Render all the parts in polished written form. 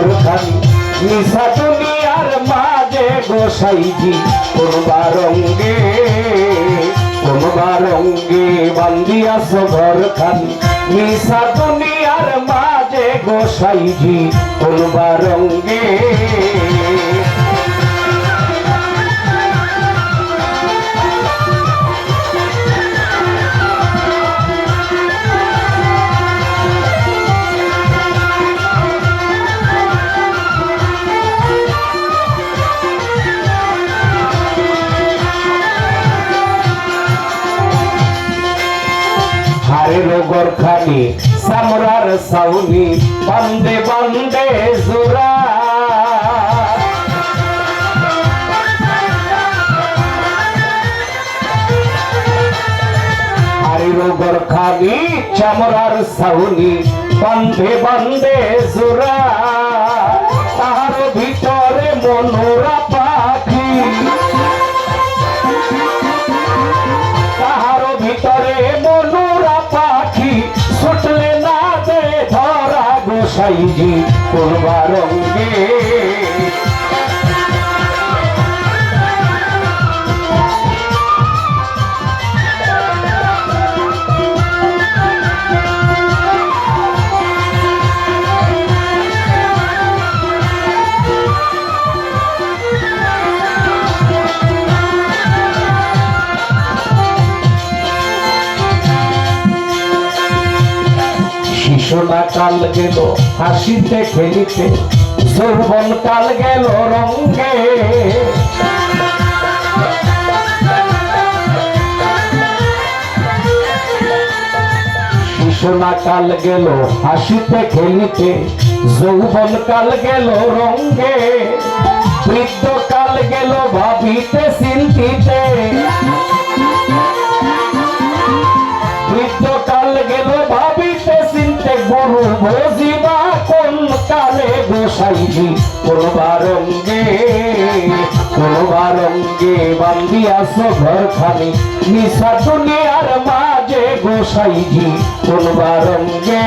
ঘরখানি মিশা দুনিয়ার মাঝে গোসাইজি কোনবা রঙ্গে বান্দিয়াছ ঘরখানি মিশা দুনিয়ার মাঝে গোসাইজি কোনবা রঙ্গে গোরখানি সামরার সাউনি বান্দে বান্দে জোরা হারিরো গোরখানি চামরার সাউনি বান্দে বান্দে জোরা তাহার ভিতরে মনোরা পাখি তাহার ভিতরে মনোরা ছুটলে না দে ধরা গোসাইজি কোনবা রঙ্গে শিশুনা কাল গেল হাসিতে খেলিতে যৌবন কাল গেল রঙ্গে শিশুনা কাল গেল হাসিতে খেলিতে যৌবন কাল গেল রঙ্গে বৃদ্ধ কাল গেল ভাবিতে চিন্তিতে বৃদ্ধ কাল গেল ভাবিতে চিনতে গুরু বুঝিবা কোন কালে গোসাইজি কোনবা রঙ্গে বান্দিয়াছ ঘরখানি মিশা দুনিয়ার মাঝে গোসাইজি কোনবা রঙ্গে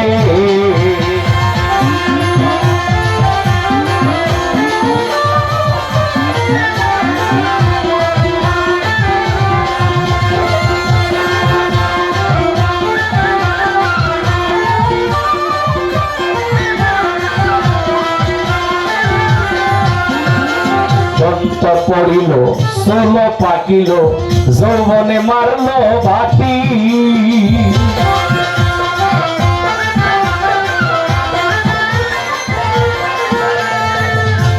পড়িল ষোল পাকিল যৌবনে মারল বাটি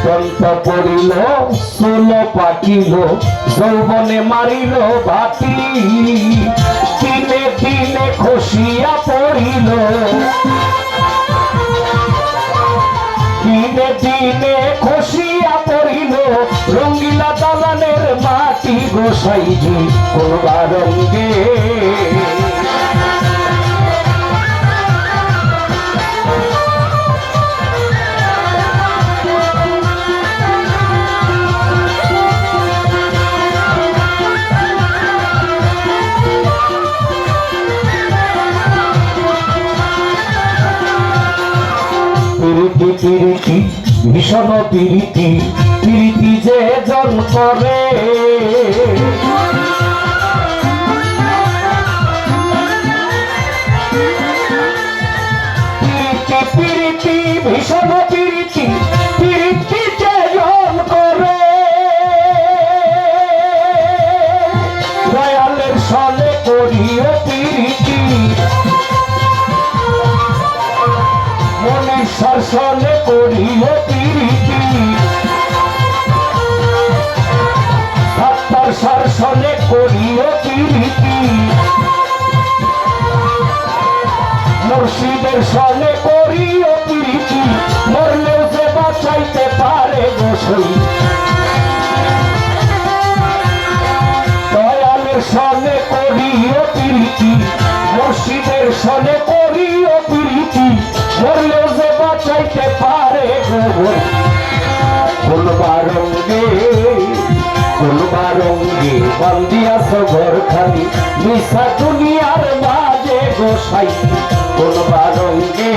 দন্ত পড়িল ষোল পাকিল যৌবনে মারিল বাটি দিনে দিনে খসিয়া পড়িল দিনে দিনে খসিয়া পড়িল রঙ্গিলা দালানের মাটি গোসাইজি কোনবা রঙ্গে পিরিতি পিরিতি ভীষণ পিরিতি পিরিতি যে জন করে পিরিতি পিরিতি ভীষণ পিরিতি পিরিতি যে জন করে দয়ালের সনে করিও পিরিতি মনীষার সনে করিও পিরিতি সত্তর সনে করিও পিরিতি মুর্শিদের সনে করিও পিরিতি মরলেও যে বাঁচাইতে পারে গোসাই দয়ালের সনে করিও পিরিতি মুর্শিদের সনে করিও পিরিতি মরলেও যে বাঁচাইতে পারে কোনবা রঙ্গে বান্দিয়াছ ঘরখানি মিশা দুনিয়ার মাঝে গোসাই কোনবা রঙ্গে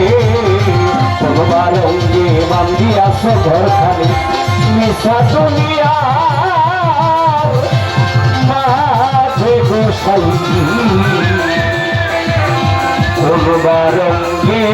বান্ধিয়াছ ঘরখানে মিশা দুনিয়ার মাঝে গোসাই কোন রঙ্গে